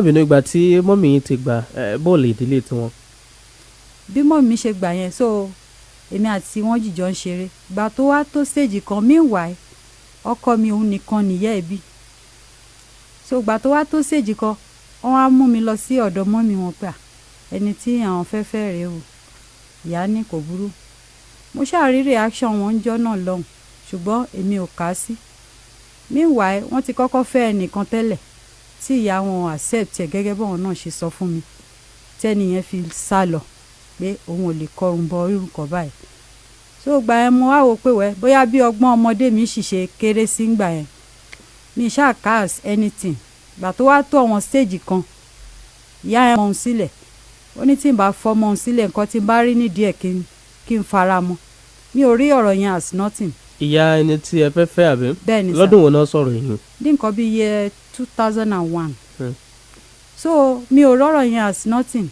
bínú ìgbà tí mọ́mì yín ti gba bọ́ọ̀lù ìdílé tiwọn. bí mọ́mì mi ṣe gbà yẹn so èmi àti wọn jìjọ ń ṣeré gbà tó wá tó stage kan meanwhile ọkọ mi òun nìkan nìyá ẹ̀ bí so gbà tó wá tó stage kan wọ́n á mú mi lọ sí ọ̀dọ̀ mọ́mì wọn pé ẹni tí àwọn fẹ́ fẹ́ rèé o ìyá ní kò burú mo ṣàrí reaction wọn ń jọ́ náà lọ́hùn ṣùgbọ́n èmi ò kà á sí meanwhile wọ́n ti kọ́kọ́ fẹ́ ẹnìkan tẹ́lẹ̀ tí ìyá wọn accept ẹ̀ gẹ́gẹ́ bọ́n náà ṣe sọ fún mi tẹ́nìyẹn fi sá lọ pé òun ò lè kọrùn bọ irú nǹkan báyìí so gbà yẹn mo wá wò pé wẹ́ bóyá bí ọgbọ́n ọmọdé mi sì ṣe kéré sí gbà yẹn mi ṣáà cast anything gbà tó wá tó àwọn stage kan ìyá yẹn mọ̀ ọ́n sílẹ̀ ó ní tí n bá fọmọ ọ́n sílẹ̀ nǹkan tí n bá rí nídìí ẹ̀ kí n fara mọ́ mi ò rí ọ̀rọ̀ yẹn as nothing. ìyá ẹni tí ẹ fẹ́ fẹ́ àbí. bẹ́ẹ̀ ni sà lọ́dún wo náà sọ̀rọ̀ yìí. ní nǹkan bí year 2001 so mi ò rọ́rọ̀ yẹn as nothing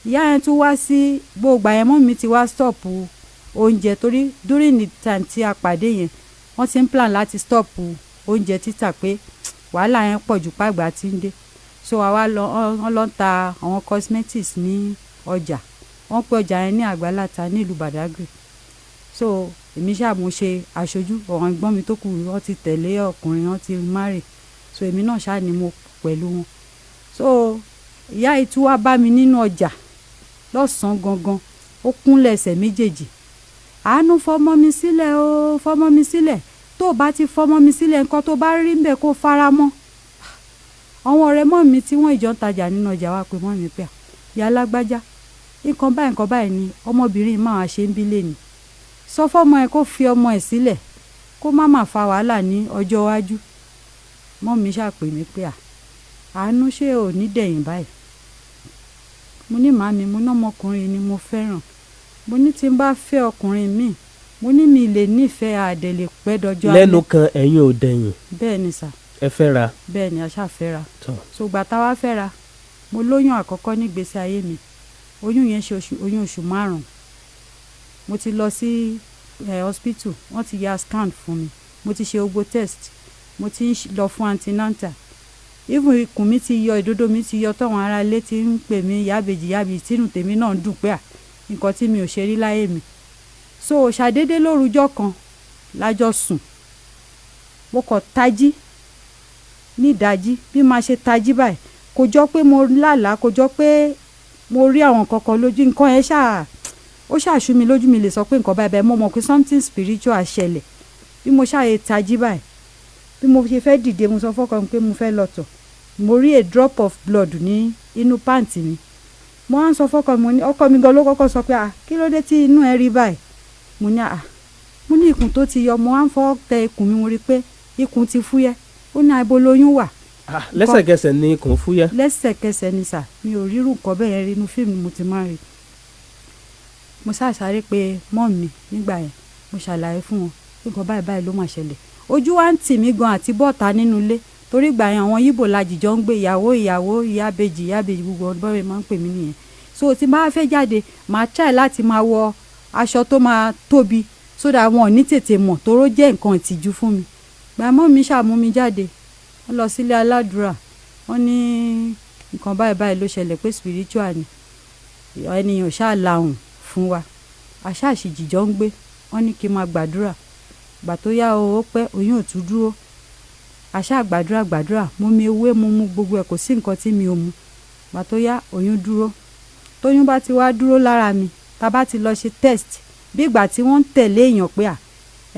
ìyá yẹn tún wá sí gbogbo àyẹ̀mọ́ mi ti wá stop oúnjẹ torí during the time tí a pàdé yẹn wọ́n ti ń plan láti stop oúnjẹ títà pé wàhálà yẹn pọ̀ jù pàgbà tí ń dé so àwa lọ ń ta àwọn cosmetics ní ọjà wọ́n pè ọjà yẹn ní Àgbàláta nílùú Badagry so èmi ṣàmú ṣe aṣojú ọ̀ràn ẹ̀gbọ́n mi tó kù wọ́n ti tẹ̀lé ọkùnrin wọ́n ti marry so èmi náà ṣáà ni mo pẹ̀lú wọn so ìyá yìí tún wá bá mi nínú ọjà lọ́sàn-án gangan ó kúnlẹ̀ ẹsẹ̀ méjèèjì àánú fọmọ mi sílẹ̀ o fọmọ mi sílẹ̀ tó o bá ti fọmọ mi sílẹ̀ nǹkan tó bá rí ń bẹ̀ kó fara mọ́ àwọn ọ̀rẹ́ mọ́ mi tí wọ́n ìjọ ń tajà nínú ọjà wa pé mọ́ mi pé ìyá alágbájá nǹkan báyìí ni ọmọbìnrin máa ṣe ń bí lẹ́nu sọ fọ́mọ ẹ kó fi ọmọ ẹ sílẹ̀ kó má má fa wàhálà ní ọjọ́ iwájú mọ́ mi ṣàpè mí pé àánú ṣé ò ní dẹ̀yìn báyìí mo ní màmí mo ní ọmọkùnrin ni mo fẹ́ràn mo ní tí n bá fẹ́ ọkùnrin míì mo ní mi lè nífẹ̀ẹ́ àdèlè pẹ́ dọjọ́ alẹ́. lẹ́nu kan ẹ̀yin ò dẹ̀yìn. bẹ́ẹ̀ ni sà. ẹ fẹ́ra. bẹ́ẹ̀ ni a ṣáà fẹ́ra. so gbà tá wa fẹ́ra mo lóyún àkọ́kọ́ nígbésí ayé mi oyún yẹn ṣe oyún oṣù 5 mo ti lọ sí hospital wọ́n ti ya scan fún mi mo ti ṣe gbogbo test mo ti ń lọ fún antenatal even ikùn mi ti yọ ìdodo mi ti yọ tọ́wọn ará ilé ti ń pè mí yábèjì tínú tèmi náà ń dùn pé nǹkan tí mi ò ṣe rí láyé mi so ṣàdédé lórúkọ kan lájọ sùn mo kàn tají ní ìdájí bí máa ṣe tají báyìí kò jọ pé mo lálàá kò jọ pé mo rí àwọn kankan lójú nǹkan yẹn ó ṣàṣù mi lójú mi lè sọ pé nǹkan báyìí mo mọ̀ pé something spiritual ṣẹlẹ̀ bí mo ṣàyè tají báyìí bí mo ṣe fẹ́ dìde mo sọ fọ́kàn mi pé mo fẹ́ lọ tọ̀ mo rí a drop of blood ní inú pàǹtì mi mo wá ń sọ fọ́kàn mi ọkọ mi gan ló kọ́kọ́ sọ pé kí ló dé tí inú ẹ rí báyìí mo ní ikùn tó ti yọ mo wá ń fọ́ tẹ ikùn mi mo rí pé ikùn ti fúyẹ́ ó ní ibo lóyún wà. lẹ́sẹ̀kẹsẹ̀ ni ikùn fúyẹ́. lẹ́sẹ̀kẹsẹ̀ ni sà mi ò rírun nǹkan bẹ́ẹ̀ yẹn rí inú fíìmù mo ti máa rí mo ṣàṣàrí pé mọ́ mi nígbà yẹn mo ṣàlàyé fún wọn pé nǹkan báyìí ló máa ṣẹlẹ̀ ojú wa ń tì mí gan àti bọ́ọ̀ta nínú ilé torí ìgbà yẹn àwọn yíbò lajìjọ ń gbé ìyàwó ìyábejì gbogbo ọdún máa ń pè mí nìyẹn so tí máa fẹ́ jáde máa try láti máa wọ aṣọ tó máa tóbi sódà wọn ò ní tètè mọ̀ tóró jẹ́ nǹkan ìtìjú fún mi gbàmọ́ mi ṣàmú mi jáde wọ́n lọ sílé aládùúrà wọ́n ní nǹkan báyìí ló ṣẹlẹ̀ pé spiritual ni ènìyàn ṣáà lahùn fún wa àṣàṣì jìjọ ń gbé wọ́n ní kí n máa gbàdúrà gbà tó yá o ó pẹ́ oyún ò tún dúró àṣà gbàdúrà mo mi ewé mo mu gbogbo ẹ̀ kò sí nǹkan tí mi ò mu gbà tó yá oyún dúró tóyún bá ti wá dúró lára mi tá bá ti lọ ṣe test bí ìgbà tí wọ́n ń tẹ̀lé èèyàn pé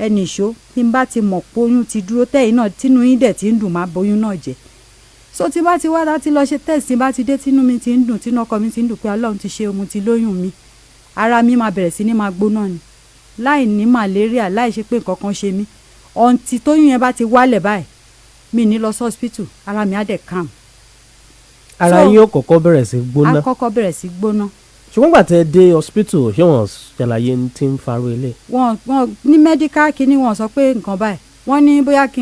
ẹnì ìṣó tí n bá ti mọ̀ pé oyún ti dúró tẹ́yìn náà tínú yín dẹ̀ ti ń dùn má boyún náà jẹ́ so tí bá ti wá láti lọ ṣe test tí bá ti dé tínú mi ti ń dùn tínú ọkọ mi ti ń dùn pé Ọlọ́run ti ṣe mo ti lóyún mi ara mi máa bẹ̀rẹ̀ sí ní máa gbóná ni láì ní malaria láì ṣe pé nǹkan kan ṣe mí ọ̀ǹtì tóyún yẹn bá ti wálẹ̀ báyìí mi ní lọ sí hospital ara mi á dẹ̀ calm. ara yín ó kọ́kọ́ bẹ̀rẹ̀ sí gbóná. á kọ́kọ́ bẹ̀rẹ̀ sí gbóná. ṣùgbọ́n gbà tẹ́ dé hospital ṣé wọ́n ṣàlàyé tí ń farò ilé. wọ́n ní medical kínní wọ́n sọ pé nǹkan báyìí wọ́n ní bóyá kí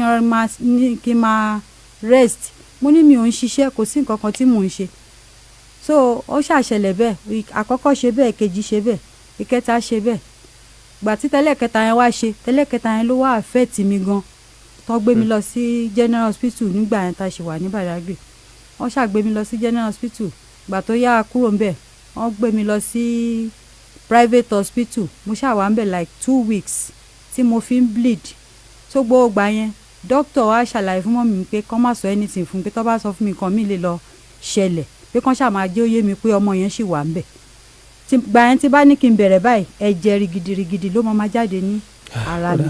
n máa rest mo ní mi ò ń ṣiṣẹ́ kò sí nǹkan kan tí mò ń ṣe so ó ṣàṣẹlẹ̀ bẹ́ẹ̀ àkọ́kọ́ ṣe bẹ́ẹ̀ kejì ṣe bẹ́ẹ̀ ìkẹta ṣe bẹ́ẹ̀ gbà tí tẹ́lẹ̀kẹta yẹn wá ṣe tẹ́lẹ̀kẹta yẹn ló wá affect mi gan tó gbé mi lọ sí general hospital nígbà yẹn tá a ṣe wà ní Badagry wọ́n ṣàgbé mi lọ sí general hospital ìgbà tó yá kúrò ńbẹ̀ wọ́n gbé mi lọ sí private hospital mo ṣàwà ńbẹ̀ like 2 weeks tí mo fi ń bleed tó gbogbo gbà yẹn doctor wa ṣàlàyé fún mọ́mì mi pé kán má sọ anything fún mi pé tó bá sọ fún mi nǹkan mi lè lọ ṣẹlẹ̀ pé kán ṣáà máa jẹ́ ó yé mi pé ọmọ yẹn ṣì wà ńbẹ̀ gbà yẹn tí bá ní kí n bẹ̀rẹ̀ báyìí ẹ̀jẹ̀ rigidi ló máa jáde ní ara mi.